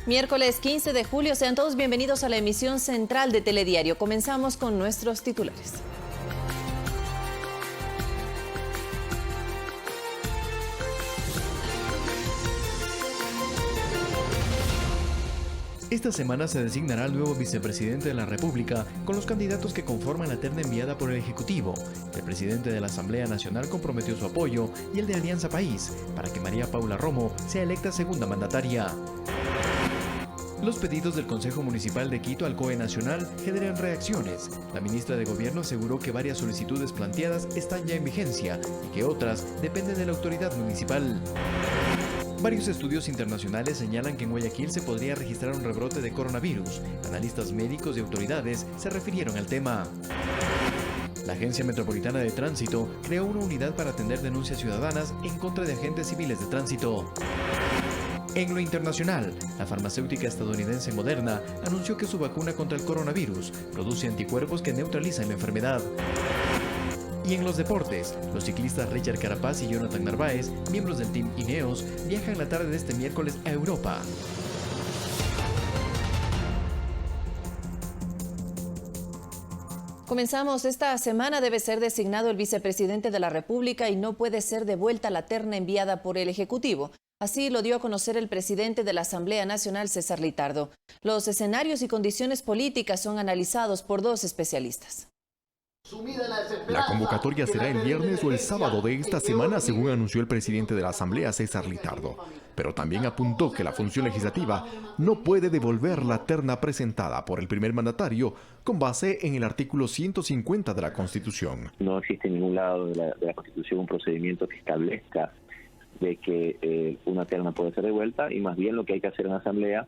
Miércoles 15 de julio, sean todos bienvenidos a la emisión central de Telediario. Comenzamos con nuestros titulares. Esta semana se designará al nuevo vicepresidente de la República con los candidatos que conforman la terna enviada por el Ejecutivo. El presidente de la Asamblea Nacional comprometió su apoyo y el de Alianza País para que María Paula Romo sea electa segunda mandataria. Los pedidos del Consejo Municipal de Quito al COE Nacional generan reacciones. La ministra de Gobierno aseguró que varias solicitudes planteadas están ya en vigencia y que otras dependen de la autoridad municipal. Varios estudios internacionales señalan que en Guayaquil se podría registrar un rebrote de coronavirus. Analistas médicos y autoridades se refirieron al tema. La Agencia Metropolitana de Tránsito creó una unidad para atender denuncias ciudadanas en contra de agentes civiles de tránsito. En lo internacional, la farmacéutica estadounidense Moderna anunció que su vacuna contra el coronavirus produce anticuerpos que neutralizan la enfermedad. Y en los deportes, los ciclistas Richard Carapaz y Jonathan Narváez, miembros del Team Ineos, viajan la tarde de este miércoles a Europa. Comenzamos. Esta semana debe ser designado el vicepresidente de la República y no puede ser devuelta la terna enviada por el Ejecutivo. Así lo dio a conocer el presidente de la Asamblea Nacional, César Litardo. Los escenarios y condiciones políticas son analizados por dos especialistas. La convocatoria será el viernes o el sábado de esta semana, según anunció el presidente de la Asamblea, César Litardo. Pero también apuntó que la función legislativa no puede devolver la terna presentada por el primer mandatario con base en el artículo 150 de la Constitución. No existe en ningún lado de la Constitución un procedimiento que establezca de que una terna puede ser devuelta, y más bien lo que hay que hacer en la Asamblea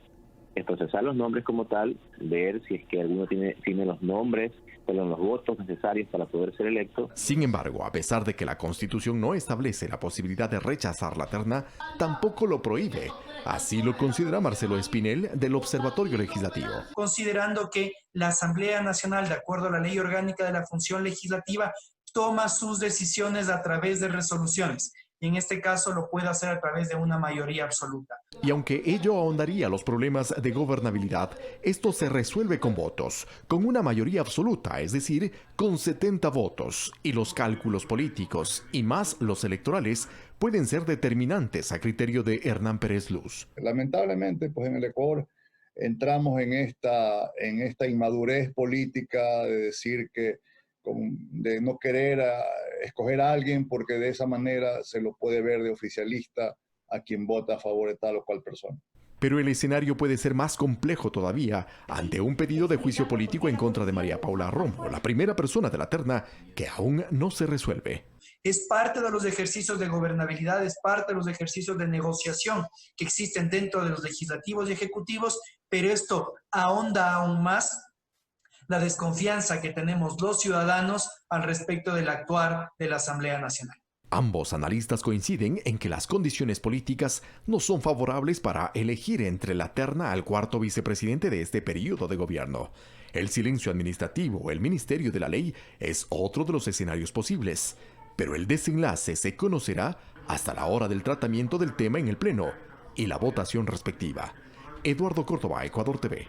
es procesar los nombres como tal, ver si es que alguno tiene los nombres, los votos necesarios para poder ser electo. Sin embargo, a pesar de que la Constitución no establece la posibilidad de rechazar la terna, tampoco lo prohíbe. Así lo considera Marcelo Espinel, del Observatorio Legislativo. Considerando que la Asamblea Nacional, de acuerdo a la Ley Orgánica de la Función Legislativa, toma sus decisiones a través de resoluciones. Y en este caso lo puede hacer a través de una mayoría absoluta. Y aunque ello ahondaría los problemas de gobernabilidad, esto se resuelve con votos, con una mayoría absoluta, es decir, con 70 votos. Y los cálculos políticos, y más los electorales, pueden ser determinantes a criterio de Hernán Pérez Luz. Lamentablemente, pues en el Ecuador entramos en esta inmadurez política de decir que de no querer escoger a alguien porque de esa manera se lo puede ver de oficialista a quien vota a favor de tal o cual persona. Pero el escenario puede ser más complejo todavía ante un pedido de juicio político en contra de María Paula Romo, la primera persona de la terna que aún no se resuelve. Es parte de los ejercicios de gobernabilidad, es parte de los ejercicios de negociación que existen dentro de los legislativos y ejecutivos, pero esto ahonda aún más la desconfianza que tenemos los ciudadanos al respecto del actuar de la Asamblea Nacional. Ambos analistas coinciden en que las condiciones políticas no son favorables para elegir entre la terna al cuarto vicepresidente de este periodo de gobierno. El silencio administrativo o el Ministerio de la Ley es otro de los escenarios posibles, pero el desenlace se conocerá hasta la hora del tratamiento del tema en el Pleno y la votación respectiva. Eduardo Córdoba, Ecuador TV.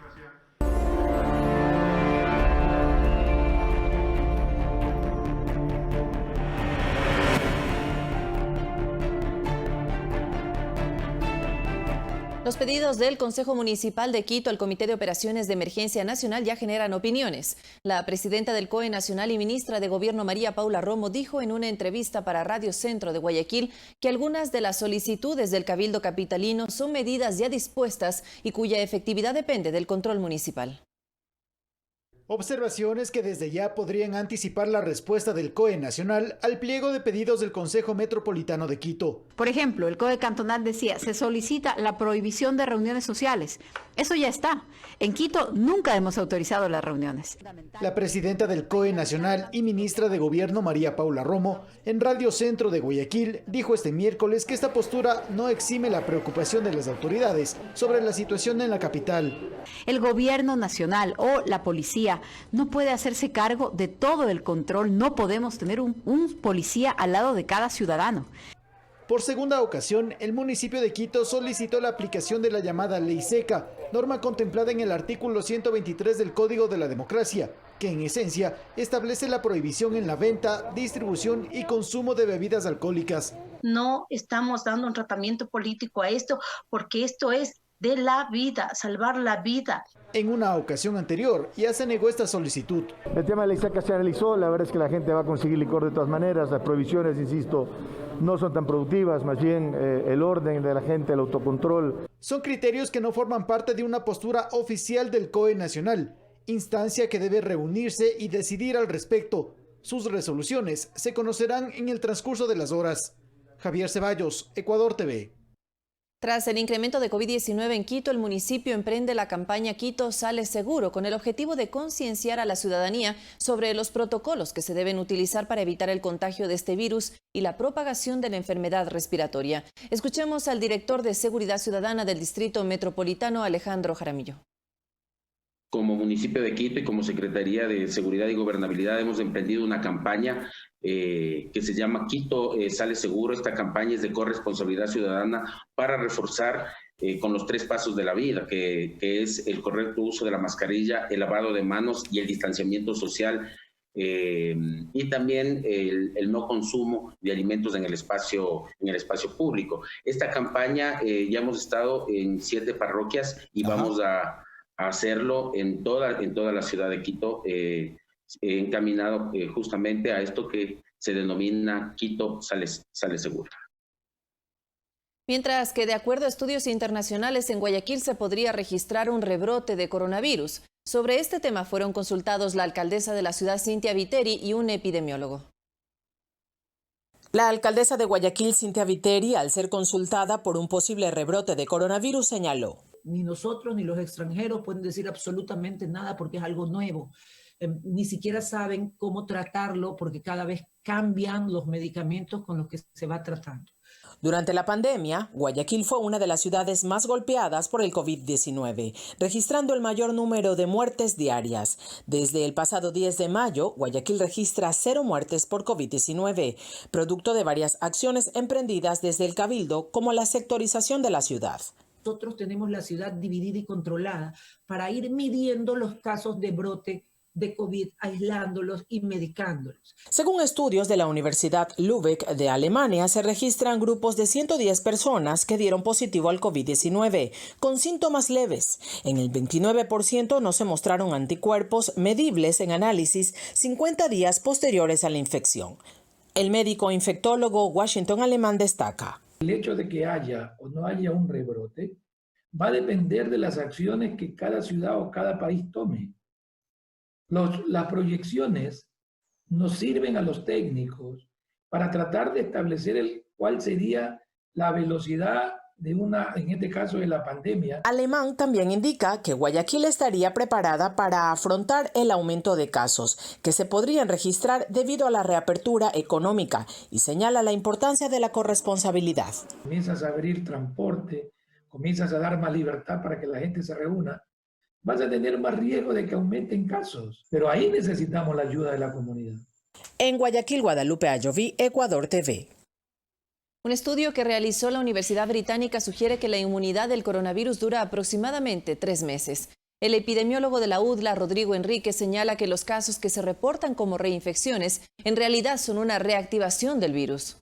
Los pedidos del Consejo Municipal de Quito al Comité de Operaciones de Emergencia Nacional ya generan opiniones. La presidenta del COE Nacional y ministra de Gobierno María Paula Romo dijo en una entrevista para Radio Centro de Guayaquil que algunas de las solicitudes del Cabildo Capitalino son medidas ya dispuestas y cuya efectividad depende del control municipal. Observaciones que desde ya podrían anticipar la respuesta del COE Nacional al pliego de pedidos del Consejo Metropolitano de Quito. Por ejemplo, el COE Cantonal decía, se solicita la prohibición de reuniones sociales. Eso ya está. En Quito nunca hemos autorizado las reuniones. La presidenta del COE Nacional y ministra de Gobierno María Paula Romo, en Radio Centro de Guayaquil, dijo este miércoles que esta postura no exime la preocupación de las autoridades sobre la situación en la capital. El gobierno nacional o la policía no puede hacerse cargo de todo el control. No podemos tener un policía al lado de cada ciudadano. Por segunda ocasión, el municipio de Quito solicitó la aplicación de la llamada Ley Seca, norma contemplada en el artículo 123 del Código de la Democracia, que en esencia establece la prohibición en la venta, distribución y consumo de bebidas alcohólicas. No estamos dando un tratamiento político a esto, porque esto es de la vida, salvar la vida. En una ocasión anterior ya se negó esta solicitud. El tema de la ley seca se analizó, la verdad es que la gente va a conseguir licor de todas maneras, las prohibiciones, insisto, no son tan productivas, más bien el orden de la gente, el autocontrol. Son criterios que no forman parte de una postura oficial del COE Nacional, instancia que debe reunirse y decidir al respecto. Sus resoluciones se conocerán en el transcurso de las horas. Javier Ceballos, Ecuador TV. Tras el incremento de COVID-19 en Quito, el municipio emprende la campaña Quito Sale Seguro con el objetivo de concienciar a la ciudadanía sobre los protocolos que se deben utilizar para evitar el contagio de este virus y la propagación de la enfermedad respiratoria. Escuchemos al director de Seguridad Ciudadana del Distrito Metropolitano, Alejandro Jaramillo. Como municipio de Quito y como Secretaría de Seguridad y Gobernabilidad hemos emprendido una campaña que se llama Quito Sale Seguro. Esta campaña es de corresponsabilidad ciudadana para reforzar con los 3 pasos de la vida, que es el correcto uso de la mascarilla, el lavado de manos y el distanciamiento social, y también el no consumo de alimentos en el espacio público. Esta campaña ya hemos estado en 7 parroquias y vamos a hacerlo en toda la ciudad de Quito, encaminado justamente a esto que se denomina Quito Sale Seguro. Mientras que de acuerdo a estudios internacionales, en Guayaquil se podría registrar un rebrote de coronavirus. Sobre este tema fueron consultados la alcaldesa de la ciudad, Cintia Viteri, y un epidemiólogo. La alcaldesa de Guayaquil, Cintia Viteri, al ser consultada por un posible rebrote de coronavirus, señaló: ni nosotros ni los extranjeros pueden decir absolutamente nada porque es algo nuevo. Ni siquiera saben cómo tratarlo porque cada vez cambian los medicamentos con los que se va tratando. Durante la pandemia, Guayaquil fue una de las ciudades más golpeadas por el COVID-19, registrando el mayor número de muertes diarias. Desde el pasado 10 de mayo, Guayaquil registra 0 muertes por COVID-19, producto de varias acciones emprendidas desde el Cabildo, como la sectorización de la ciudad. Nosotros tenemos la ciudad dividida y controlada para ir midiendo los casos de brote de COVID, aislándolos y medicándolos. Según estudios de la Universidad Lübeck de Alemania, se registran grupos de 110 personas que dieron positivo al COVID-19, con síntomas leves. En el 29% no se mostraron anticuerpos medibles en análisis 50 días posteriores a la infección. El médico infectólogo Washington Alemán destaca: el hecho de que haya o no haya un rebrote va a depender de las acciones que cada ciudad o cada país tome. Las proyecciones nos sirven a los técnicos para tratar de establecer cuál sería la velocidad de en este caso de la pandemia. Alemán también indica que Guayaquil estaría preparada para afrontar el aumento de casos que se podrían registrar debido a la reapertura económica y señala la importancia de la corresponsabilidad. Comienzas a abrir transporte, comienzas a dar más libertad para que la gente se reúna, vas a tener más riesgo de que aumenten casos, pero ahí necesitamos la ayuda de la comunidad. En Guayaquil, Guadalupe Ayoví, Ecuador TV. Un estudio que realizó la Universidad Británica sugiere que la inmunidad del coronavirus dura aproximadamente 3 meses. El epidemiólogo de la UDLA, Rodrigo Enríquez, señala que los casos que se reportan como reinfecciones en realidad son una reactivación del virus.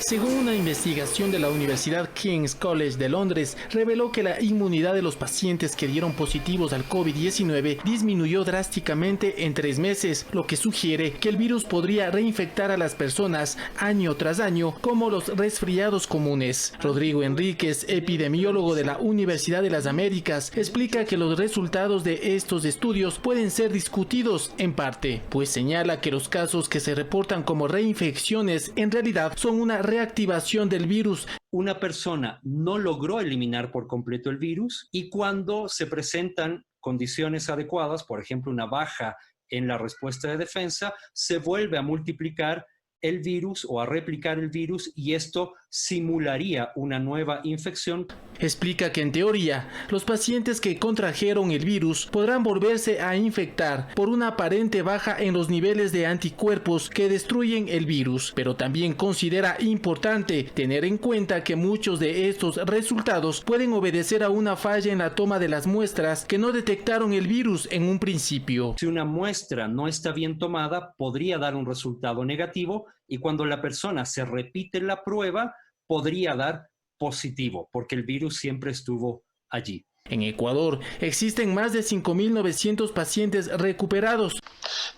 Según una investigación de la Universidad King's College de Londres, reveló que la inmunidad de los pacientes que dieron positivos al COVID-19 disminuyó drásticamente en 3 meses, lo que sugiere que el virus podría reinfectar a las personas año tras año, como los resfriados comunes. Rodrigo Enríquez, epidemiólogo de la Universidad de las Américas, explica que los resultados de estos estudios pueden ser discutidos en parte, pues señala que los casos que se reportan como reinfecciones en realidad son una reactivación del virus. Una persona no logró eliminar por completo el virus y cuando se presentan condiciones adecuadas, por ejemplo una baja en la respuesta de defensa, se vuelve a multiplicar el virus o a replicar el virus y esto simularía una nueva infección. Explica que en teoría, los pacientes que contrajeron el virus podrán volverse a infectar por una aparente baja en los niveles de anticuerpos que destruyen el virus, pero también considera importante tener en cuenta que muchos de estos resultados pueden obedecer a una falla en la toma de las muestras que no detectaron el virus en un principio. Si una muestra no está bien tomada, podría dar un resultado negativo, y cuando la persona se repite la prueba, podría dar positivo, porque el virus siempre estuvo allí. En Ecuador existen más de 5.900 pacientes recuperados.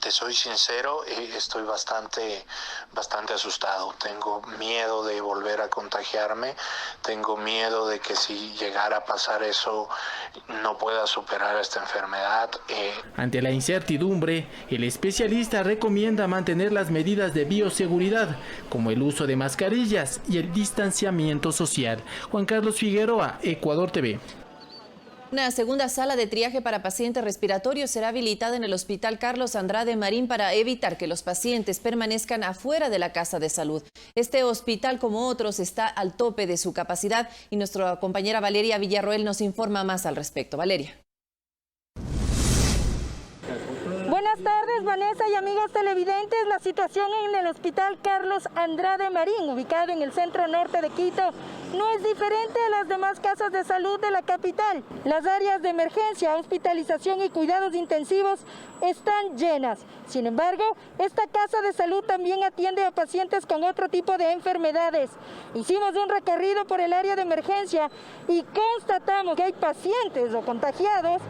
Te soy sincero, estoy bastante asustado. Tengo miedo de volver a contagiarme, tengo miedo de que si llegara a pasar eso no pueda superar esta enfermedad. Ante la incertidumbre, el especialista recomienda mantener las medidas de bioseguridad, como el uso de mascarillas y el distanciamiento social. Juan Carlos Figueroa, Ecuador TV. Una segunda sala de triaje para pacientes respiratorios será habilitada en el Hospital Carlos Andrade Marín para evitar que los pacientes permanezcan afuera de la casa de salud. Este hospital, como otros, está al tope de su capacidad y nuestra compañera Valeria Villarroel nos informa más al respecto. Valeria. Buenas tardes, Vanessa y amigos televidentes. La situación en el Hospital Carlos Andrade Marín, ubicado en el centro norte de Quito, no es diferente a las demás casas de salud de la capital. Las áreas de emergencia, hospitalización y cuidados intensivos están llenas. Sin embargo, esta casa de salud también atiende a pacientes con otro tipo de enfermedades. Hicimos un recorrido por el área de emergencia y constatamos que hay pacientes o contagiados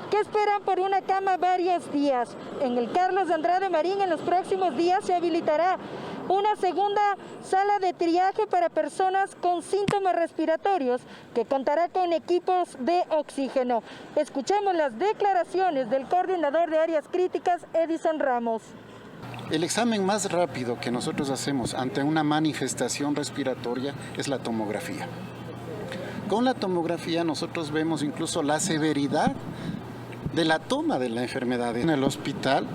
que esperan por una cama varios días. En el Carlos Andrade Marín en los próximos días se habilitará una segunda sala de triaje para personas con síntomas respiratorios que contará con equipos de oxígeno. Escuchemos las declaraciones del coordinador de áreas críticas, Edison Ramos. El examen más rápido que nosotros hacemos ante una manifestación respiratoria es la tomografía. Con la tomografía nosotros vemos incluso la severidad de la toma de la enfermedad. En el hospital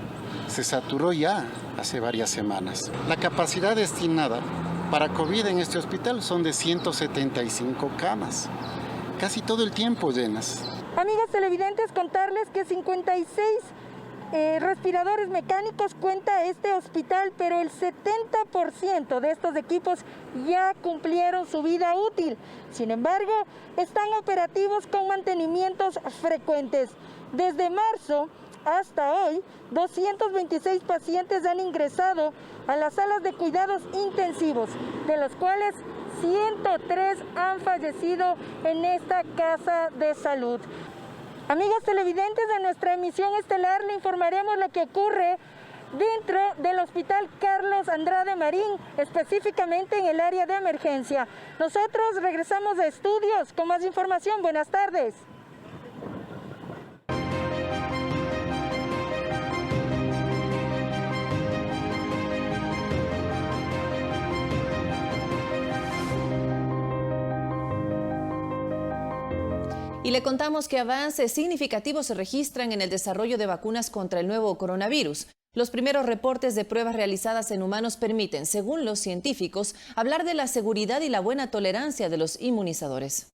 se saturó ya hace varias semanas. La capacidad destinada para COVID en este hospital son de 175 camas, casi todo el tiempo llenas. Amigos televidentes, contarles que 56 respiradores mecánicos cuenta este hospital, pero el 70% de estos equipos ya cumplieron su vida útil. Sin embargo, están operativos con mantenimientos frecuentes. Desde marzo hasta hoy, 226 pacientes han ingresado a las salas de cuidados intensivos, de los cuales 103 han fallecido en esta casa de salud. Amigos televidentes, de nuestra emisión estelar le informaremos lo que ocurre dentro del Hospital Carlos Andrade Marín, específicamente en el área de emergencia. Nosotros regresamos a estudios con más información. Buenas tardes. Y le contamos que avances significativos se registran en el desarrollo de vacunas contra el nuevo coronavirus. Los primeros reportes de pruebas realizadas en humanos permiten, según los científicos, hablar de la seguridad y la buena tolerancia de los inmunizadores.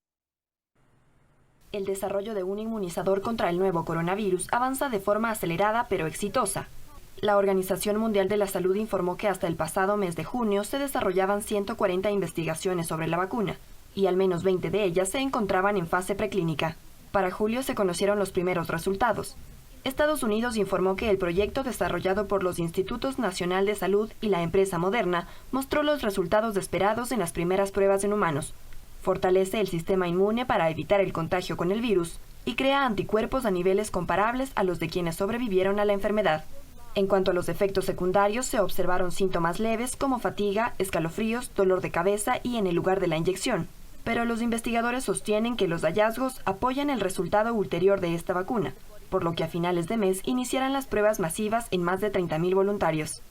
El desarrollo de un inmunizador contra el nuevo coronavirus avanza de forma acelerada pero exitosa. La Organización Mundial de la Salud informó que hasta el pasado mes de junio se desarrollaban 140 investigaciones sobre la vacuna, y al menos 20 de ellas se encontraban en fase preclínica. Para julio se conocieron los primeros resultados. Estados Unidos informó que el proyecto desarrollado por los Institutos Nacional de Salud y la empresa Moderna mostró los resultados esperados en las primeras pruebas en humanos. Fortalece el sistema inmune para evitar el contagio con el virus y crea anticuerpos a niveles comparables a los de quienes sobrevivieron a la enfermedad. En cuanto a los efectos secundarios, se observaron síntomas leves como fatiga, escalofríos, dolor de cabeza y en el lugar de la inyección. Pero los investigadores sostienen que los hallazgos apoyan el resultado ulterior de esta vacuna, por lo que a finales de mes iniciarán las pruebas masivas en más de 30.000 voluntarios.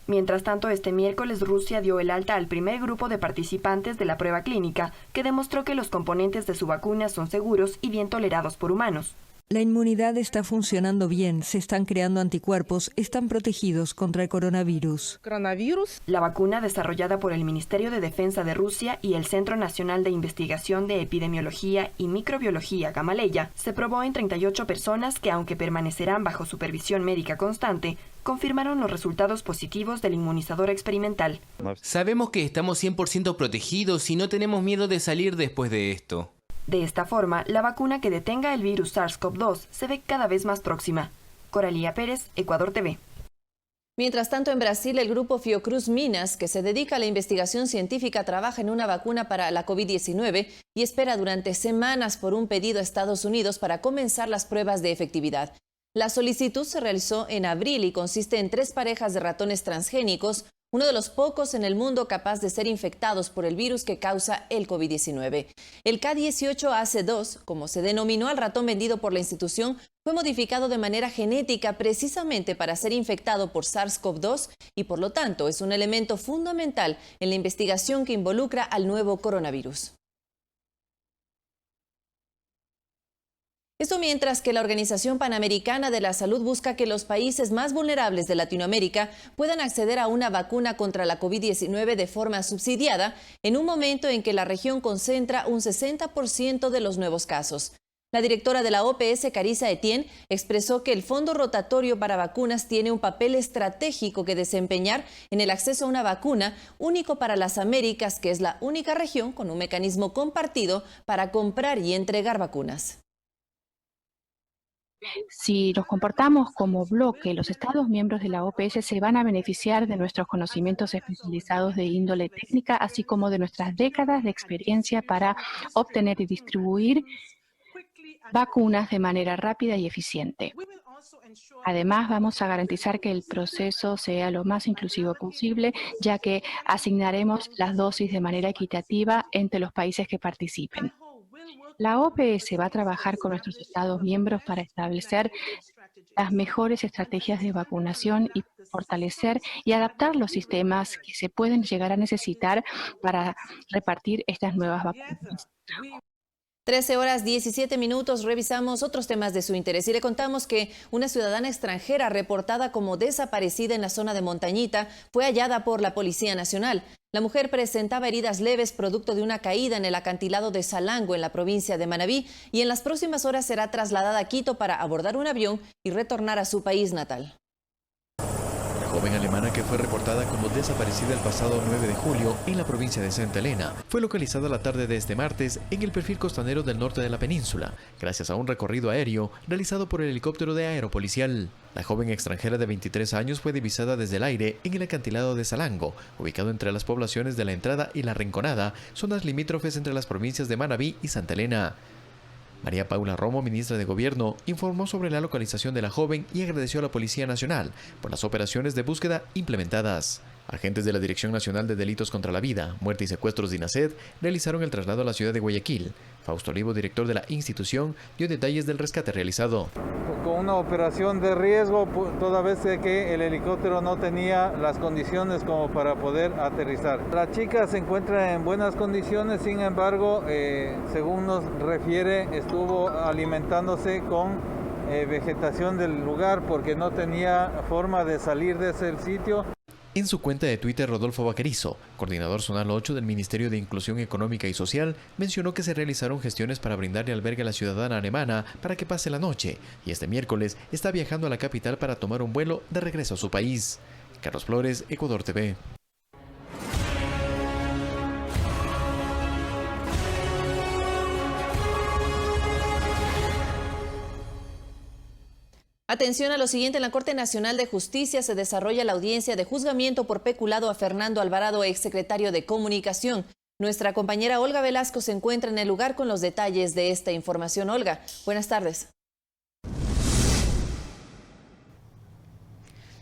Mientras tanto, este miércoles Rusia dio el alta al primer grupo de participantes de la prueba clínica, que demostró que los componentes de su vacuna son seguros y bien tolerados por humanos. La inmunidad está funcionando bien, se están creando anticuerpos, están protegidos contra el coronavirus. La vacuna desarrollada por el Ministerio de Defensa de Rusia y el Centro Nacional de Investigación de Epidemiología y Microbiología Gamaleya se probó en 38 personas que, aunque permanecerán bajo supervisión médica constante, confirmaron los resultados positivos del inmunizador experimental. Sabemos que estamos 100% protegidos y no tenemos miedo de salir después de esto. De esta forma, la vacuna que detenga el virus SARS-CoV-2 se ve cada vez más próxima. Coralía Pérez, Ecuador TV. Mientras tanto, en Brasil, el grupo Fiocruz Minas, que se dedica a la investigación científica, trabaja en una vacuna para la COVID-19 y espera durante semanas por un pedido a Estados Unidos para comenzar las pruebas de efectividad. La solicitud se realizó en abril y consiste en 3 parejas de ratones transgénicos, uno de los pocos en el mundo capaz de ser infectados por el virus que causa el COVID-19. El K18AC2, como se denominó al ratón vendido por la institución, fue modificado de manera genética precisamente para ser infectado por SARS-CoV-2 y por lo tanto es un elemento fundamental en la investigación que involucra al nuevo coronavirus. Esto mientras que la Organización Panamericana de la Salud busca que los países más vulnerables de Latinoamérica puedan acceder a una vacuna contra la COVID-19 de forma subsidiada en un momento en que la región concentra un 60% de los nuevos casos. La directora de la OPS, Carissa Etienne, expresó que el Fondo Rotatorio para Vacunas tiene un papel estratégico que desempeñar en el acceso a una vacuna único para las Américas, que es la única región con un mecanismo compartido para comprar y entregar vacunas. Si nos comportamos como bloque, los Estados miembros de la OPS se van a beneficiar de nuestros conocimientos especializados de índole técnica, así como de nuestras décadas de experiencia para obtener y distribuir vacunas de manera rápida y eficiente. Además, vamos a garantizar que el proceso sea lo más inclusivo posible, ya que asignaremos las dosis de manera equitativa entre los países que participen. La OPS va a trabajar con nuestros Estados miembros para establecer las mejores estrategias de vacunación y fortalecer y adaptar los sistemas que se pueden llegar a necesitar para repartir estas nuevas vacunas. 13 horas 17 minutos, revisamos otros temas de su interés y le contamos que una ciudadana extranjera reportada como desaparecida en la zona de Montañita fue hallada por la Policía Nacional. La mujer presentaba heridas leves producto de una caída en el acantilado de Salango en la provincia de Manabí y en las próximas horas será trasladada a Quito para abordar un avión y retornar a su país natal. La joven alemana que fue reportada como desaparecida el pasado 9 de julio en la provincia de Santa Elena fue localizada la tarde de este martes en el perfil costanero del norte de la península, gracias a un recorrido aéreo realizado por el helicóptero de aeropolicial. La joven extranjera de 23 años fue divisada desde el aire en el acantilado de Salango, ubicado entre las poblaciones de La Entrada y La Rinconada, zonas limítrofes entre las provincias de Manabí y Santa Elena. María Paula Romo, ministra de Gobierno, informó sobre la localización de la joven y agradeció a la Policía Nacional por las operaciones de búsqueda implementadas. Agentes de la Dirección Nacional de Delitos contra la Vida, Muerte y Secuestros de INASED realizaron el traslado a la ciudad de Guayaquil. Fausto Olivo, director de la institución, dio detalles del rescate realizado. Con una operación de riesgo, toda vez que el helicóptero no tenía las condiciones como para poder aterrizar. La chica se encuentra en buenas condiciones, sin embargo, según nos refiere, estuvo alimentándose con vegetación del lugar porque no tenía forma de salir de ese sitio. En su cuenta de Twitter, Rodolfo Vaquerizo, coordinador zonal 8 del Ministerio de Inclusión Económica y Social, mencionó que se realizaron gestiones para brindarle albergue a la ciudadana alemana para que pase la noche y este miércoles está viajando a la capital para tomar un vuelo de regreso a su país. Carlos Flores, Ecuador TV. Atención a lo siguiente, en la Corte Nacional de Justicia se desarrolla la audiencia de juzgamiento por peculado a Fernando Alvarado, exsecretario de Comunicación. Nuestra compañera Olga Velasco se encuentra en el lugar con los detalles de esta información. Olga, buenas tardes.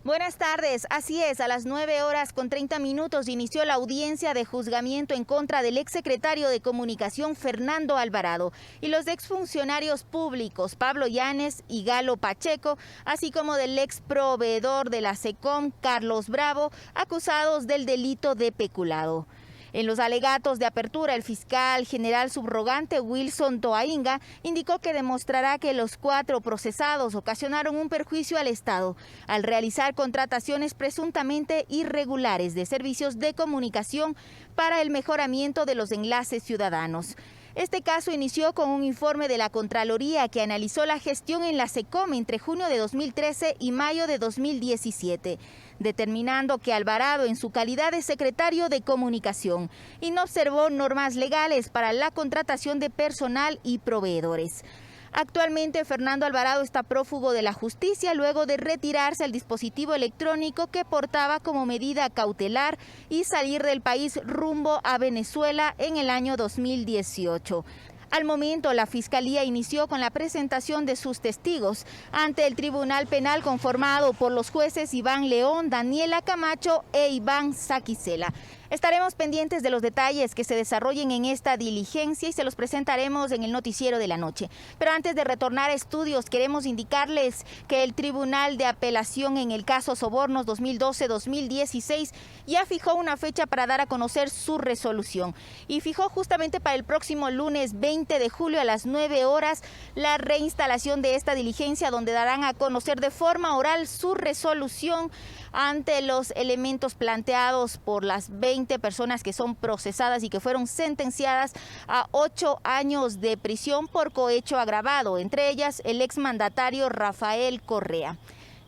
Buenas tardes, así es, a las 9:30 inició la audiencia de juzgamiento en contra del exsecretario de Comunicación Fernando Alvarado y los exfuncionarios públicos Pablo Llanes y Galo Pacheco, así como del ex proveedor de la SECOM Carlos Bravo, acusados del delito de peculado. En los alegatos de apertura, el fiscal general subrogante Wilson Toainga indicó que demostrará que los 4 procesados ocasionaron un perjuicio al Estado al realizar contrataciones presuntamente irregulares de servicios de comunicación para el mejoramiento de los enlaces ciudadanos. Este caso inició con un informe de la Contraloría que analizó la gestión en la SECOM entre junio de 2013 y mayo de 2017, determinando que Alvarado, en su calidad de secretario de Comunicación, inobservó normas legales para la contratación de personal y proveedores. Actualmente, Fernando Alvarado está prófugo de la justicia luego de retirarse el dispositivo electrónico que portaba como medida cautelar y salir del país rumbo a Venezuela en el año 2018. Al momento, la Fiscalía inició con la presentación de sus testigos ante el Tribunal Penal conformado por los jueces Iván León, Daniela Camacho e Iván Saquicela. Estaremos pendientes de los detalles que se desarrollen en esta diligencia y se los presentaremos en el noticiero de la noche. Pero antes de retornar a estudios, queremos indicarles que el Tribunal de Apelación en el caso Sobornos 2012-2016 ya fijó una fecha para dar a conocer su resolución y fijó justamente para el próximo lunes 20 de julio a las 9 horas la reinstalación de esta diligencia, donde darán a conocer de forma oral su resolución ante los elementos planteados por las 20 personas que son procesadas y que fueron sentenciadas a 8 años de prisión por cohecho agravado, entre ellas el exmandatario Rafael Correa.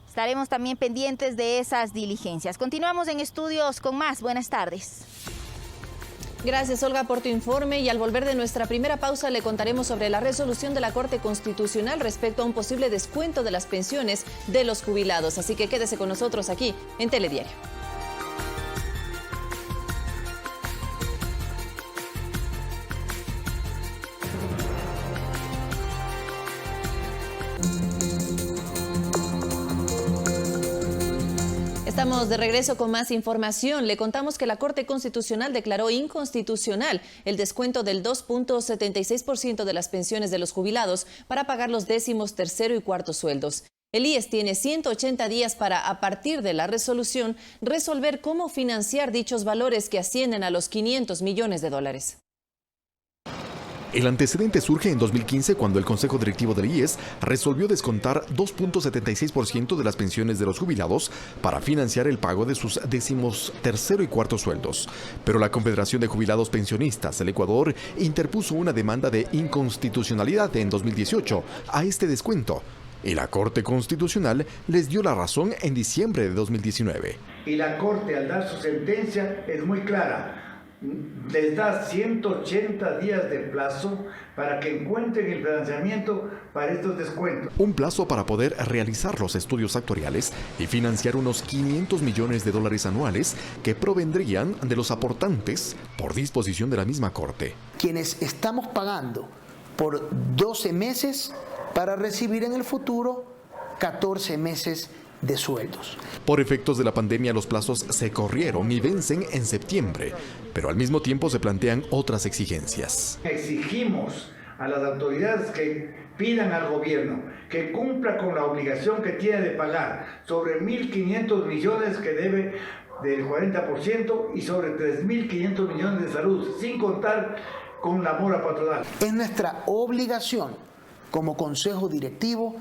Estaremos también pendientes de esas diligencias. Continuamos en estudios con más. Buenas tardes. Gracias, Olga, por tu informe. Y al volver de nuestra primera pausa le contaremos sobre la resolución de la Corte Constitucional respecto a un posible descuento de las pensiones de los jubilados. Así que quédese con nosotros aquí en Telediario. Estamos de regreso con más información. Le contamos que la Corte Constitucional declaró inconstitucional el descuento del 2.76% de las pensiones de los jubilados para pagar los 13º y 4º sueldos. El IES tiene 180 días para, a partir de la resolución, resolver cómo financiar dichos valores que ascienden a los 500 millones de dólares. El antecedente surge en 2015 cuando el Consejo Directivo del IES resolvió descontar 2.76% de las pensiones de los jubilados para financiar el pago de sus 13º y 4º sueldos. Pero la Confederación de Jubilados Pensionistas del Ecuador interpuso una demanda de inconstitucionalidad en 2018 a este descuento. Y la Corte Constitucional les dio la razón en diciembre de 2019. Y la Corte, al dar su sentencia, es muy clara. Les da 180 días de plazo para que encuentren el financiamiento para estos descuentos. Un plazo para poder realizar los estudios actuariales y financiar unos 500 millones de dólares anuales que provendrían de los aportantes por disposición de la misma Corte. Quienes estamos pagando por 12 meses para recibir en el futuro 14 meses de sueldos. Por efectos de la pandemia, los plazos se corrieron y vencen en septiembre, pero al mismo tiempo se plantean otras exigencias. Exigimos a las autoridades que pidan al gobierno que cumpla con la obligación que tiene de pagar sobre 1.500 millones que debe del 40% y sobre 3.500 millones de salud, sin contar con la mora patronal. Es nuestra obligación como Consejo Directivo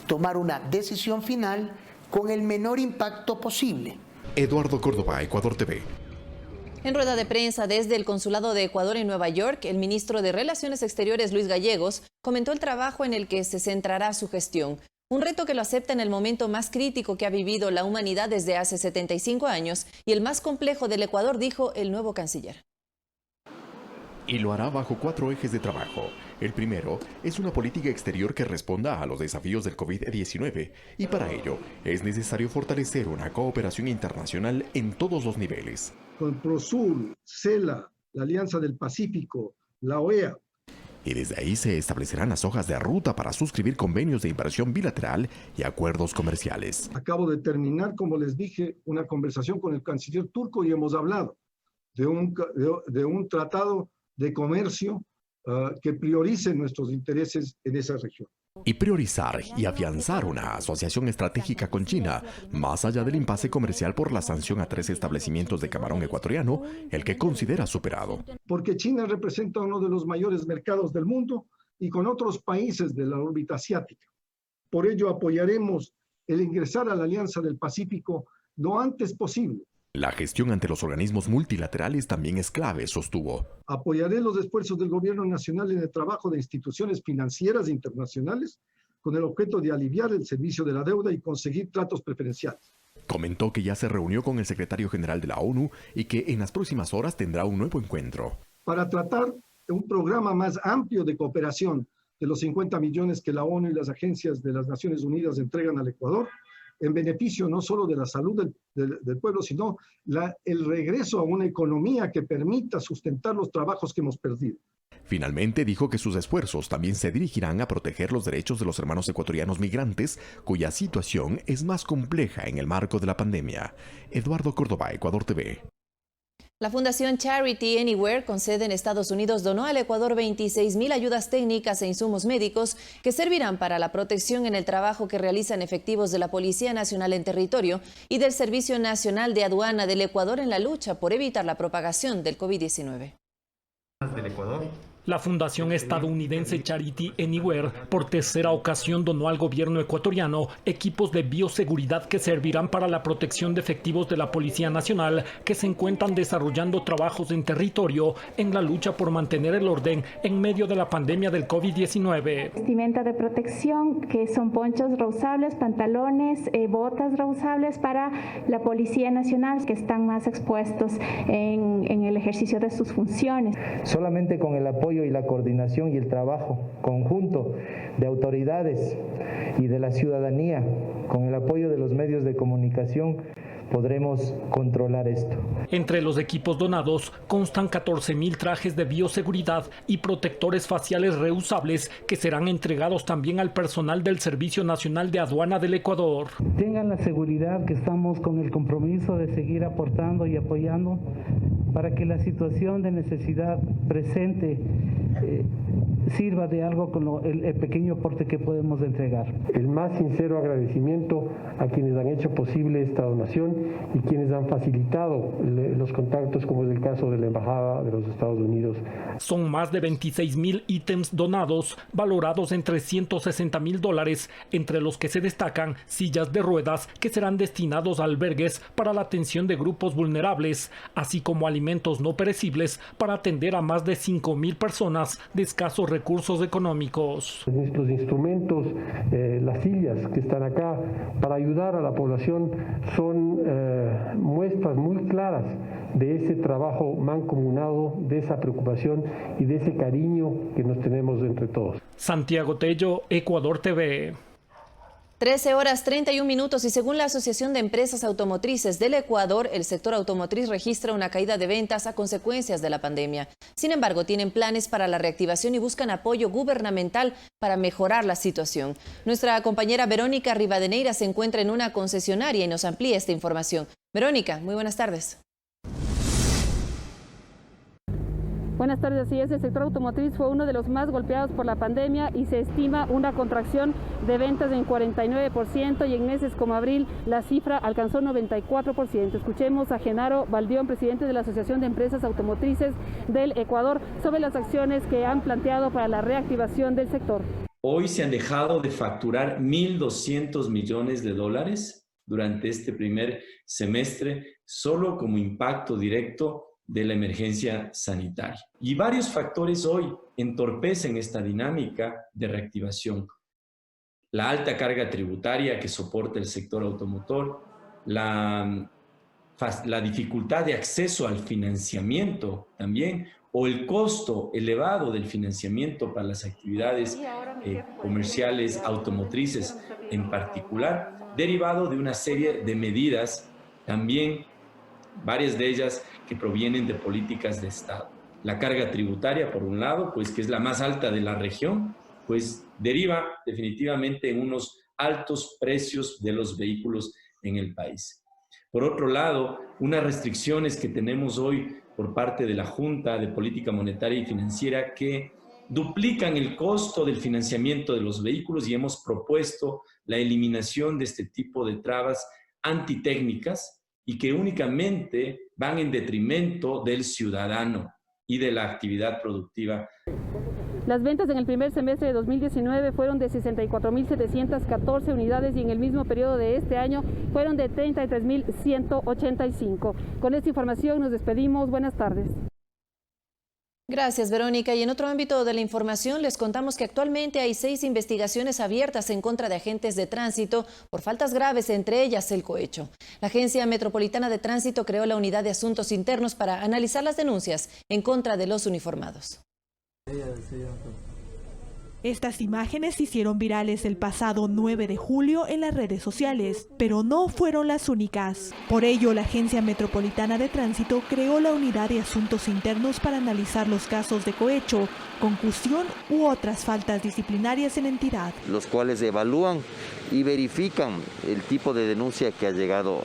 tomar una decisión final con el menor impacto posible. Eduardo Córdoba, Ecuador TV. En rueda de prensa desde el Consulado de Ecuador en Nueva York, el ministro de Relaciones Exteriores, Luis Gallegos, comentó el trabajo en el que se centrará su gestión. Un reto que lo acepta en el momento más crítico que ha vivido la humanidad desde hace 75 años y el más complejo del Ecuador, dijo el nuevo canciller. Y lo hará bajo 4 ejes de trabajo. El primero es una política exterior que responda a los desafíos del COVID-19 y para ello es necesario fortalecer una cooperación internacional en todos los niveles. Con Prosur, CELA, la Alianza del Pacífico, la OEA. Y desde ahí se establecerán las hojas de ruta para suscribir convenios de inversión bilateral y acuerdos comerciales. Acabo de terminar, como les dije, una conversación con el canciller turco y hemos hablado de un tratado de comercio que priorice nuestros intereses en esa región. y priorizar y afianzar una asociación estratégica con China, más allá del impasse comercial por la sanción a 3 establecimientos de camarón ecuatoriano, el que considera superado. Porque China representa uno de los mayores mercados del mundo y con otros países de la órbita asiática. Por ello apoyaremos el ingresar a la Alianza del Pacífico lo antes posible. La gestión ante los organismos multilaterales también es clave, sostuvo. Apoyaré los esfuerzos del gobierno nacional en el trabajo de instituciones financieras internacionales con el objeto de aliviar el servicio de la deuda y conseguir tratos preferenciales. Comentó que ya se reunió con el secretario general de la ONU y que en las próximas horas tendrá un nuevo encuentro. Para tratar de un programa más amplio de cooperación de los 50 millones que la ONU y las agencias de las Naciones Unidas entregan al Ecuador, en beneficio no solo de la salud del pueblo, sino el regreso a una economía que permita sustentar los trabajos que hemos perdido. Finalmente dijo que sus esfuerzos también se dirigirán a proteger los derechos de los hermanos ecuatorianos migrantes, cuya situación es más compleja en el marco de la pandemia. Eduardo Córdoba, Ecuador TV. La Fundación Charity Anywhere, con sede en Estados Unidos, donó al Ecuador 26.000 ayudas técnicas e insumos médicos que servirán para la protección en el trabajo que realizan efectivos de la Policía Nacional en territorio y del Servicio Nacional de Aduana del Ecuador en la lucha por evitar la propagación del COVID-19. La fundación estadounidense Charity Anywhere por tercera ocasión donó al gobierno ecuatoriano equipos de bioseguridad que servirán para la protección de efectivos de la Policía Nacional que se encuentran desarrollando trabajos en territorio en la lucha por mantener el orden en medio de la pandemia del COVID-19. Vestimenta de protección que son ponchos reusables, pantalones, botas reusables para la Policía Nacional que están más expuestos en el ejercicio de sus funciones. Solamente con el apoyo y la coordinación y el trabajo conjunto de autoridades y de la ciudadanía, con el apoyo de los medios de comunicación, podremos controlar esto. Entre los equipos donados constan 14.000 trajes de bioseguridad y protectores faciales reusables que serán entregados también al personal del Servicio Nacional de Aduana del Ecuador. Tengan la seguridad que estamos con el compromiso de seguir aportando y apoyando para que la situación de necesidad presente sirva de algo con el pequeño aporte que podemos entregar. El más sincero agradecimiento a quienes han hecho posible esta donación y quienes han facilitado los contactos, como es el caso de la Embajada de los Estados Unidos. Son más de 26.000 ítems donados, valorados en $360.000, entre los que se destacan sillas de ruedas que serán destinados a albergues para la atención de grupos vulnerables, así como alimentos no perecibles para atender a más de 5.000 personas de escasos recursos económicos. Los instrumentos, las sillas que están acá para ayudar a la población son muestras muy claras de ese trabajo mancomunado, de esa preocupación y de ese cariño que nos tenemos entre todos. Santiago Tello, Ecuador TV. 13 horas 31 minutos y según la Asociación de Empresas Automotrices del Ecuador, el sector automotriz registra una caída de ventas a consecuencias de la pandemia. Sin embargo, tienen planes para la reactivación y buscan apoyo gubernamental para mejorar la situación. Nuestra compañera Verónica Rivadeneira se encuentra en una concesionaria y nos amplía esta información. Verónica, muy buenas tardes. Buenas tardes, así es, el sector automotriz fue uno de los más golpeados por la pandemia y se estima una contracción de ventas en 49% y en meses como abril la cifra alcanzó 94%. Escuchemos a Genaro Baldión, presidente de la Asociación de Empresas Automotrices del Ecuador, sobre las acciones que han planteado para la reactivación del sector. Hoy se han dejado de facturar $1.200 millones durante este primer semestre, solo como impacto directo de la emergencia sanitaria. Y varios factores hoy entorpecen esta dinámica de reactivación. La alta carga tributaria que soporta el sector automotor, la dificultad de acceso al financiamiento también, o el costo elevado del financiamiento para las actividades comerciales automotrices en particular, derivado de una serie de medidas también, varias de ellas que provienen de políticas de Estado. La carga tributaria, por un lado, pues que es la más alta de la región, pues deriva definitivamente en unos altos precios de los vehículos en el país. Por otro lado, unas restricciones que tenemos hoy por parte de la Junta de Política Monetaria y Financiera que duplican el costo del financiamiento de los vehículos y hemos propuesto la eliminación de este tipo de trabas antitécnicas y que únicamente van en detrimento del ciudadano y de la actividad productiva. Las ventas en el primer semestre de 2019 fueron de 64.714 unidades y en el mismo periodo de este año fueron de 33.185. Con esta información nos despedimos. Buenas tardes. Gracias, Verónica. Y en otro ámbito de la información les contamos que actualmente hay 6 investigaciones abiertas en contra de agentes de tránsito por faltas graves, entre ellas el cohecho. La Agencia Metropolitana de Tránsito creó la Unidad de Asuntos Internos para analizar las denuncias en contra de los uniformados. Estas imágenes se hicieron virales el pasado 9 de julio en las redes sociales, pero no fueron las únicas. Por ello, la Agencia Metropolitana de Tránsito creó la Unidad de Asuntos Internos para analizar los casos de cohecho, concusión u otras faltas disciplinarias en entidad. Los cuales evalúan y verifican el tipo de denuncia que ha llegado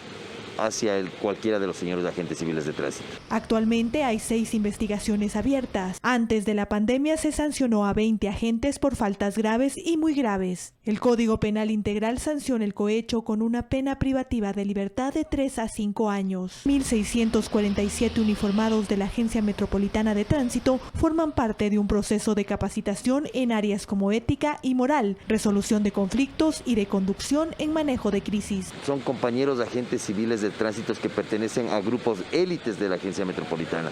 hacia cualquiera de los señores agentes civiles de tránsito. Actualmente hay 6 investigaciones abiertas. Antes de la pandemia se sancionó a 20 agentes por faltas graves y muy graves. El Código Penal Integral sanciona el cohecho con una pena privativa de libertad de 3 a 5 años. 1.647 uniformados de la Agencia Metropolitana de Tránsito forman parte de un proceso de capacitación en áreas como ética y moral, resolución de conflictos y de conducción en manejo de crisis. Son compañeros agentes civiles de tránsitos que pertenecen a grupos élites de la Agencia Metropolitana.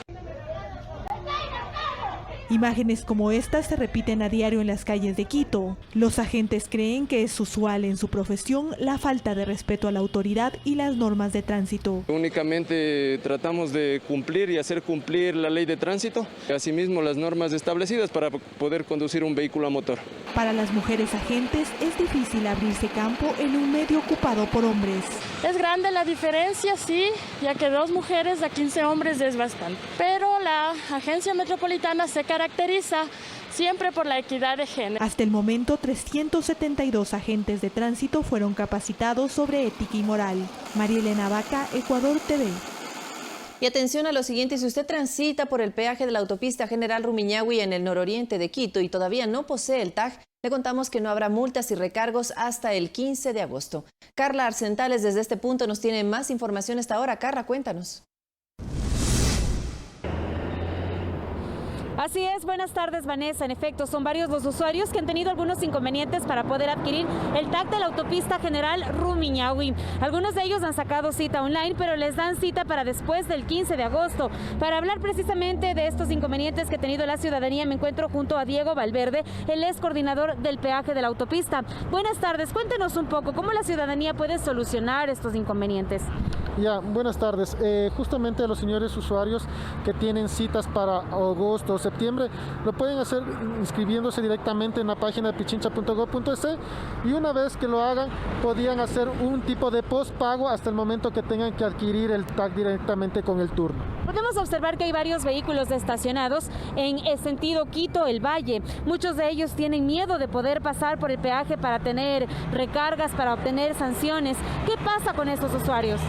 Imágenes como estas se repiten a diario en las calles de Quito. Los agentes creen que es usual en su profesión la falta de respeto a la autoridad y las normas de tránsito. Únicamente tratamos de cumplir y hacer cumplir la ley de tránsito, asimismo las normas establecidas para poder conducir un vehículo a motor. Para las mujeres agentes es difícil abrirse campo en un medio ocupado por hombres. Es grande la diferencia, sí, ya que 2 mujeres a 15 hombres es bastante. Pero la Agencia Metropolitana se caracteriza siempre por la equidad de género. Hasta el momento, 372 agentes de tránsito fueron capacitados sobre ética y moral. María Elena Vaca, Ecuador TV. Y atención a lo siguiente, si usted transita por el peaje de la autopista General Rumiñahui en el nororiente de Quito y todavía no posee el TAG, le contamos que no habrá multas y recargos hasta el 15 de agosto. Carla Arcentales desde este punto nos tiene más información hasta ahora. Carla, cuéntanos. Así es, buenas tardes Vanessa. En efecto, son varios los usuarios que han tenido algunos inconvenientes para poder adquirir el TAG de la autopista General Rumiñahui. Algunos de ellos han sacado cita online, pero les dan cita para después del 15 de agosto. Para hablar precisamente de estos inconvenientes que ha tenido la ciudadanía, me encuentro junto a Diego Valverde, él es coordinador del peaje de la autopista. Buenas tardes, cuéntenos un poco cómo la ciudadanía puede solucionar estos inconvenientes. Ya, buenas tardes. Justamente a los señores usuarios que tienen citas para agosto o septiembre, lo pueden hacer inscribiéndose directamente en la página de pichincha.gov.es y una vez que lo hagan, podían hacer un tipo de postpago hasta el momento que tengan que adquirir el TAG directamente con el turno. Podemos observar que hay varios vehículos estacionados en el sentido Quito-El Valle. Muchos de ellos tienen miedo de poder pasar por el peaje para tener recargas, para obtener sanciones. ¿Qué pasa con estos usuarios?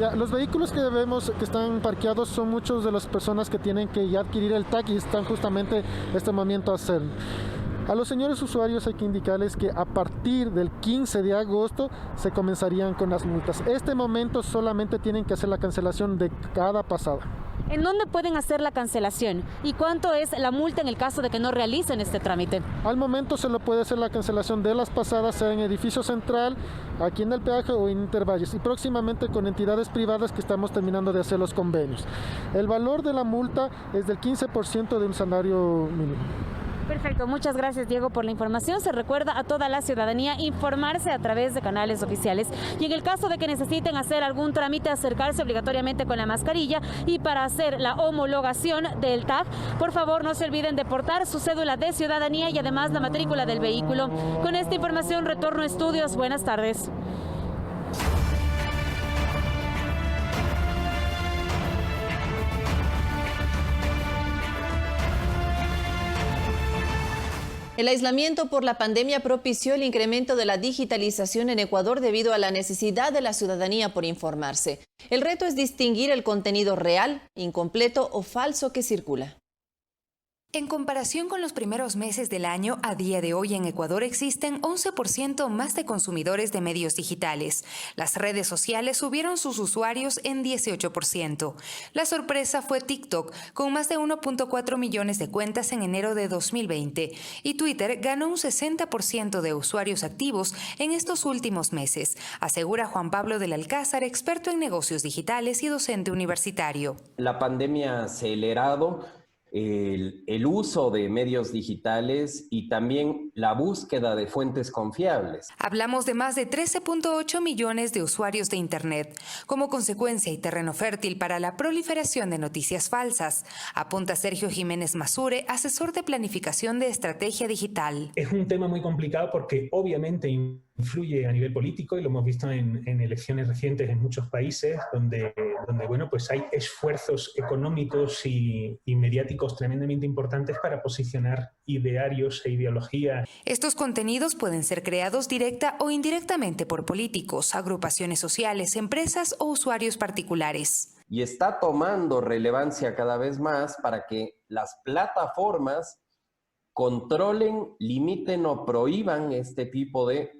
Ya, los vehículos que vemos que están parqueados son muchos de las personas que tienen que ya adquirir el TAG y están justamente en este momento a hacerlo. A los señores usuarios hay que indicarles que a partir del 15 de agosto se comenzarían con las multas. Este momento solamente tienen que hacer la cancelación de cada pasada. ¿En dónde pueden hacer la cancelación? ¿Y cuánto es la multa en el caso de que no realicen este trámite? Al momento se lo puede hacer la cancelación de las pasadas, sea en edificio central, aquí en el peaje o en Intervalles, y próximamente con entidades privadas que estamos terminando de hacer los convenios. El valor de la multa es del 15% de un salario mínimo. Perfecto, muchas gracias Diego por la información. Se recuerda a toda la ciudadanía informarse a través de canales oficiales y en el caso de que necesiten hacer algún trámite, acercarse obligatoriamente con la mascarilla y para hacer la homologación del TAG, por favor no se olviden de portar su cédula de ciudadanía y además la matrícula del vehículo. Con esta información retorno a estudios. Buenas tardes. El aislamiento por la pandemia propició el incremento de la digitalización en Ecuador debido a la necesidad de la ciudadanía por informarse. El reto es distinguir el contenido real, incompleto o falso que circula. En comparación con los primeros meses del año, a día de hoy en Ecuador existen 11% más de consumidores de medios digitales. Las redes sociales subieron sus usuarios en 18%. La sorpresa fue TikTok, con más de 1.4 millones de cuentas en enero de 2020, y Twitter ganó un 60% de usuarios activos en estos últimos meses, asegura Juan Pablo del Alcázar, experto en negocios digitales y docente universitario. La pandemia ha acelerado el uso de medios digitales y también la búsqueda de fuentes confiables. Hablamos de más de 13.8 millones de usuarios de Internet, como consecuencia y terreno fértil para la proliferación de noticias falsas, apunta Sergio Jiménez Masure, asesor de planificación de estrategia digital. Es un tema muy complicado porque obviamente influye a nivel político y lo hemos visto en elecciones recientes en muchos países donde bueno, pues hay esfuerzos económicos y mediáticos tremendamente importantes para posicionar idearios e ideología. Estos contenidos pueden ser creados directa o indirectamente por políticos, agrupaciones sociales, empresas o usuarios particulares. Y está tomando relevancia cada vez más para que las plataformas controlen, limiten o prohíban este tipo de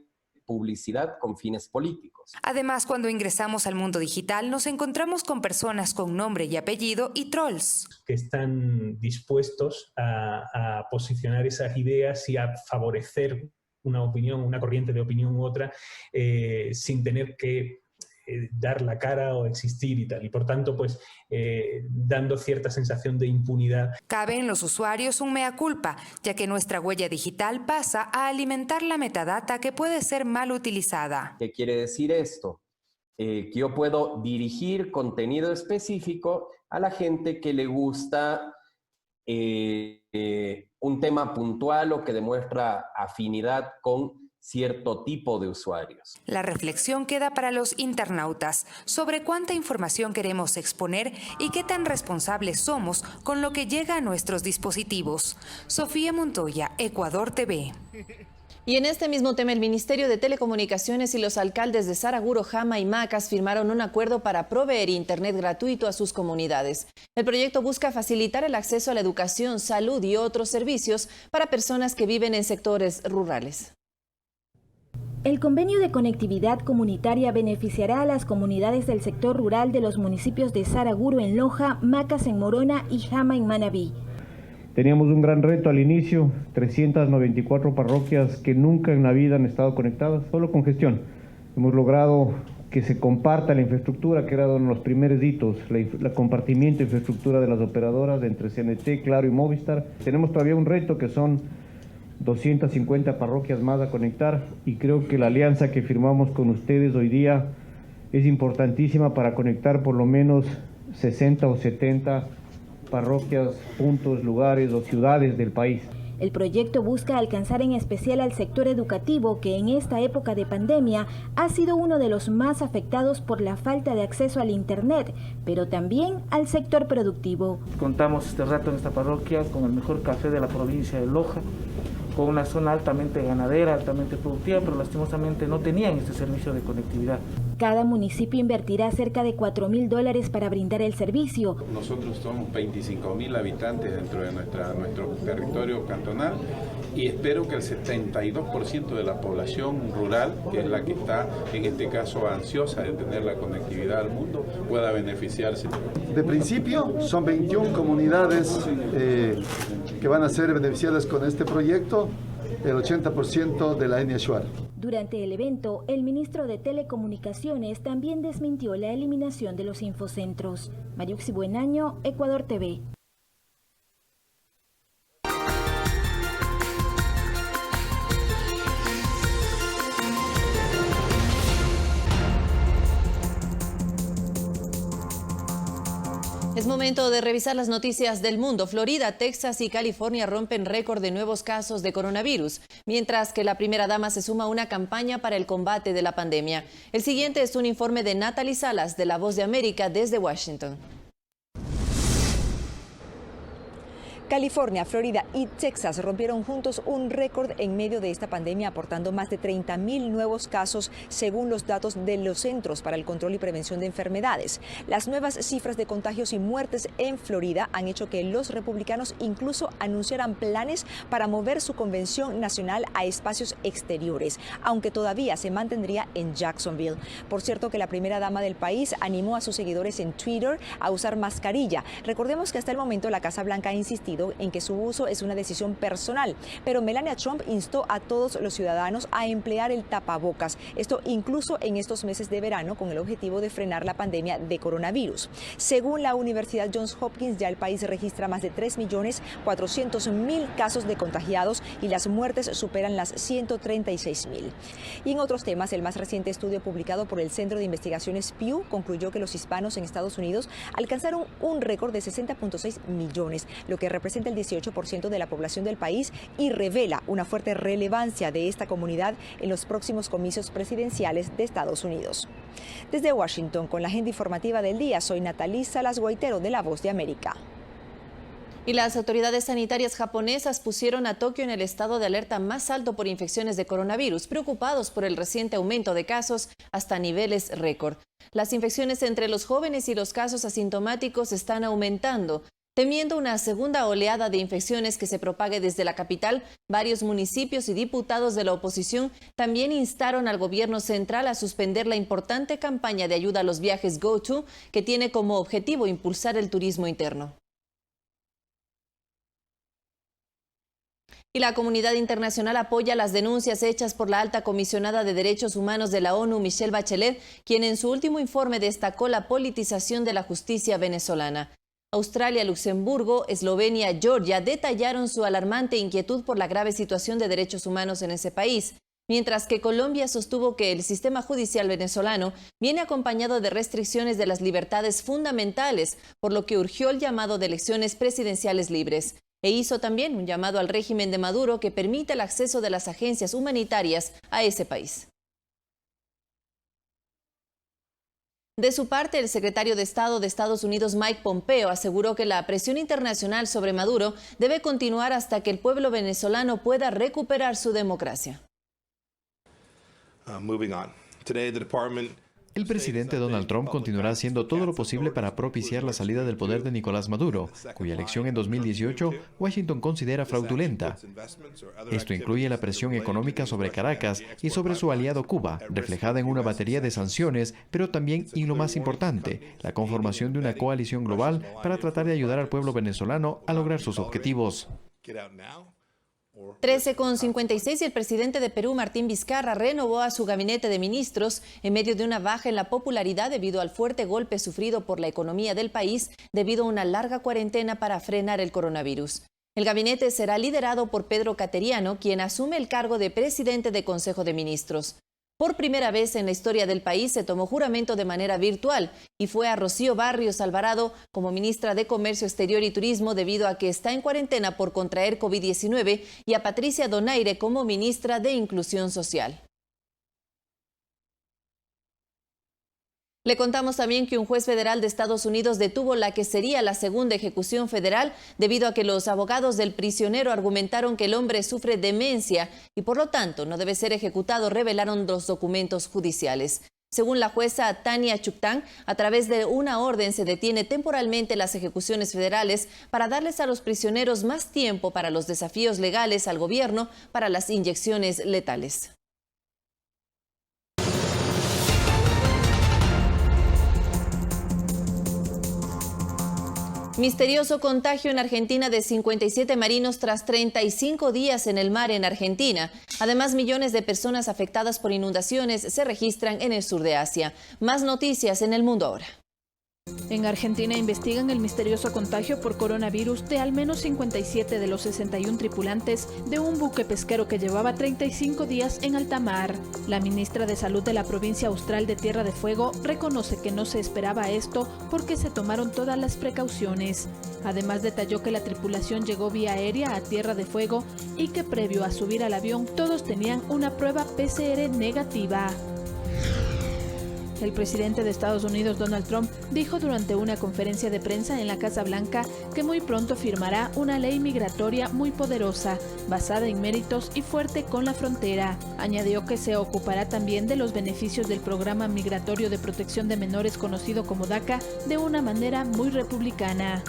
publicidad con fines políticos. Además, cuando ingresamos al mundo digital, nos encontramos con personas con nombre y apellido y trolls que están dispuestos a posicionar esas ideas y a favorecer una opinión, una corriente de opinión u otra, sin tener que dar la cara o existir y tal, y por tanto pues dando cierta sensación de impunidad. Cabe en los usuarios un mea culpa, ya que nuestra huella digital pasa a alimentar la metadata que puede ser mal utilizada. ¿Qué quiere decir esto? Que yo puedo dirigir contenido específico a la gente que le gusta un tema puntual o que demuestra afinidad con cierto tipo de usuarios. La reflexión queda para los internautas sobre cuánta información queremos exponer y qué tan responsables somos con lo que llega a nuestros dispositivos. Sofía Montoya, Ecuador TV. Y en este mismo tema, el Ministerio de Telecomunicaciones y los alcaldes de Saraguro, Jama y Macas firmaron un acuerdo para proveer internet gratuito a sus comunidades. El proyecto busca facilitar el acceso a la educación, salud y otros servicios para personas que viven en sectores rurales. El convenio de conectividad comunitaria beneficiará a las comunidades del sector rural de los municipios de Saraguro en Loja, Macas en Morona y Jama en Manabí. Teníamos un gran reto al inicio, 394 parroquias que nunca en la vida han estado conectadas, solo con gestión. Hemos logrado que se comparta la infraestructura, que era uno de los primeros hitos, el compartimiento de infraestructura de las operadoras entre CNT, Claro y Movistar. Tenemos todavía un reto que son 250 parroquias más a conectar, y creo que la alianza que firmamos con ustedes hoy día es importantísima para conectar por lo menos 60 o 70 parroquias, puntos, lugares o ciudades del país. El proyecto busca alcanzar en especial al sector educativo, que en esta época de pandemia ha sido uno de los más afectados por la falta de acceso al Internet, pero también al sector productivo. Contamos este rato en esta parroquia con el mejor café de la provincia de Loja, con una zona altamente ganadera, altamente productiva, pero lastimosamente no tenían este servicio de conectividad. Cada municipio invertirá cerca de $4.000 para brindar el servicio. Nosotros somos 25.000 habitantes dentro de nuestro territorio cantonal, y espero que el 72% de la población rural, que es la que está en este caso ansiosa de tener la conectividad al mundo, pueda beneficiarse. De principio son 21 comunidades que van a ser beneficiadas con este proyecto, el 80% de la etnia Shuar. Durante el evento, el ministro de Telecomunicaciones también desmintió la eliminación de los infocentros. Mariuxi Buenaño, Ecuador TV. Es momento de revisar las noticias del mundo. Florida, Texas y California rompen récord de nuevos casos de coronavirus, mientras que la primera dama se suma a una campaña para el combate de la pandemia. El siguiente es un informe de Natalie Salas, de La Voz de América, desde Washington. California, Florida y Texas rompieron juntos un récord en medio de esta pandemia, aportando más de 30.000 nuevos casos según los datos de los Centros para el Control y Prevención de Enfermedades. Las nuevas cifras de contagios y muertes en Florida han hecho que los republicanos incluso anunciaran planes para mover su convención nacional a espacios exteriores, aunque todavía se mantendría en Jacksonville. Por cierto, que la primera dama del país animó a sus seguidores en Twitter a usar mascarilla. Recordemos que hasta el momento la Casa Blanca ha insistido en que su uso es una decisión personal, pero Melania Trump instó a todos los ciudadanos a emplear el tapabocas, esto incluso en estos meses de verano, con el objetivo de frenar la pandemia de coronavirus. Según la Universidad Johns Hopkins, ya el país registra más de 3.400.000 casos de contagiados y las muertes superan las 136.000. Y en otros temas, el más reciente estudio publicado por el Centro de Investigaciones Pew concluyó que los hispanos en Estados Unidos alcanzaron un récord de 60.6 millones, lo que representa el 18% de la población del país y revela una fuerte relevancia de esta comunidad en los próximos comicios presidenciales de Estados Unidos. Desde Washington, con la agenda informativa del día, soy Natalí Salas Guaitero de La Voz de América. Y las autoridades sanitarias japonesas pusieron a Tokio en el estado de alerta más alto por infecciones de coronavirus, preocupados por el reciente aumento de casos hasta niveles récord. Las infecciones entre los jóvenes y los casos asintomáticos están aumentando. Temiendo una segunda oleada de infecciones que se propague desde la capital, varios municipios y diputados de la oposición también instaron al gobierno central a suspender la importante campaña de ayuda a los viajes GoTo, que tiene como objetivo impulsar el turismo interno. Y la comunidad internacional apoya las denuncias hechas por la alta comisionada de Derechos Humanos de la ONU, Michelle Bachelet, quien en su último informe destacó la politización de la justicia venezolana. Australia, Luxemburgo, Eslovenia y Georgia detallaron su alarmante inquietud por la grave situación de derechos humanos en ese país, mientras que Colombia sostuvo que el sistema judicial venezolano viene acompañado de restricciones de las libertades fundamentales, por lo que urgió el llamado de elecciones presidenciales libres. E hizo también un llamado al régimen de Maduro que permita el acceso de las agencias humanitarias a ese país. De su parte, el secretario de Estado de Estados Unidos, Mike Pompeo, aseguró que la presión internacional sobre Maduro debe continuar hasta que el pueblo venezolano pueda recuperar su democracia. El presidente Donald Trump continuará haciendo todo lo posible para propiciar la salida del poder de Nicolás Maduro, cuya elección en 2018 Washington considera fraudulenta. Esto incluye la presión económica sobre Caracas y sobre su aliado Cuba, reflejada en una batería de sanciones, pero también, y lo más importante, la conformación de una coalición global para tratar de ayudar al pueblo venezolano a lograr sus objetivos. 13:56 y el presidente de Perú, Martín Vizcarra, renovó a su gabinete de ministros en medio de una baja en la popularidad debido al fuerte golpe sufrido por la economía del país debido a una larga cuarentena para frenar el coronavirus. El gabinete será liderado por Pedro Cateriano, quien asume el cargo de presidente de Consejo de Ministros. Por primera vez en la historia del país se tomó juramento de manera virtual y fue a Rocío Barrios Alvarado como ministra de Comercio Exterior y Turismo debido a que está en cuarentena por contraer COVID-19 y a Patricia Donaire como ministra de Inclusión Social. Le contamos también que un juez federal de Estados Unidos detuvo la que sería la segunda ejecución federal debido a que los abogados del prisionero argumentaron que el hombre sufre demencia y por lo tanto no debe ser ejecutado, revelaron los documentos judiciales. Según la jueza Tania Chuptán, a través de una orden se detiene temporalmente las ejecuciones federales para darles a los prisioneros más tiempo para los desafíos legales al gobierno para las inyecciones letales. Misterioso contagio en Argentina de 57 marinos tras 35 días en el mar en Argentina. Además, millones de personas afectadas por inundaciones se registran en el sur de Asia. Más noticias en El Mundo Ahora. En Argentina investigan el misterioso contagio por coronavirus de al menos 57 de los 61 tripulantes de un buque pesquero que llevaba 35 días en alta mar. La ministra de Salud de la provincia austral de Tierra de Fuego reconoce que no se esperaba esto porque se tomaron todas las precauciones. Además, detalló que la tripulación llegó vía aérea a Tierra de Fuego y que previo a subir al avión todos tenían una prueba PCR negativa. El presidente de Estados Unidos, Donald Trump, dijo durante una conferencia de prensa en la Casa Blanca que muy pronto firmará una ley migratoria muy poderosa, basada en méritos y fuerte con la frontera. Añadió que se ocupará también de los beneficios del programa migratorio de protección de menores conocido como DACA de una manera muy republicana.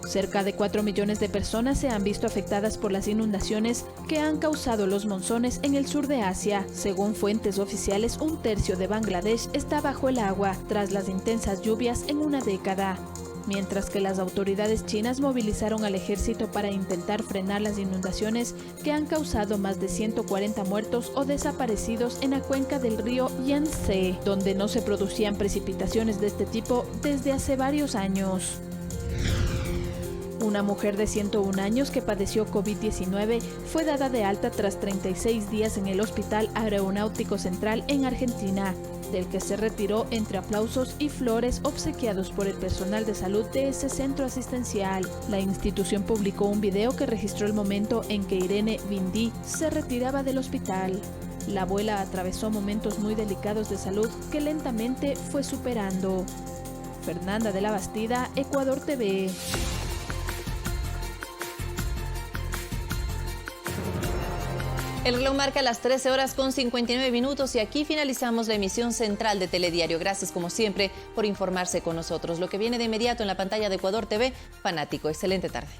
Cerca de 4 millones de personas se han visto afectadas por las inundaciones que han causado los monzones en el sur de Asia. Según fuentes oficiales, 1/3 de Bangladesh está bajo el agua tras las intensas lluvias en una década. Mientras que las autoridades chinas movilizaron al ejército para intentar frenar las inundaciones que han causado más de 140 muertos o desaparecidos en la cuenca del río Yangtze, donde no se producían precipitaciones de este tipo desde hace varios años. Una mujer de 101 años que padeció COVID-19 fue dada de alta tras 36 días en el Hospital Aeronáutico Central en Argentina, del que se retiró entre aplausos y flores obsequiados por el personal de salud de ese centro asistencial. La institución publicó un video que registró el momento en que Irene Vindí se retiraba del hospital. La abuela atravesó momentos muy delicados de salud que lentamente fue superando. Fernanda de la Bastida, Ecuador TV. El reloj marca las 13:59 y aquí finalizamos la emisión central de Telediario. Gracias como siempre por informarse con nosotros. Lo que viene de inmediato en la pantalla de Ecuador TV, Fanático. Excelente tarde.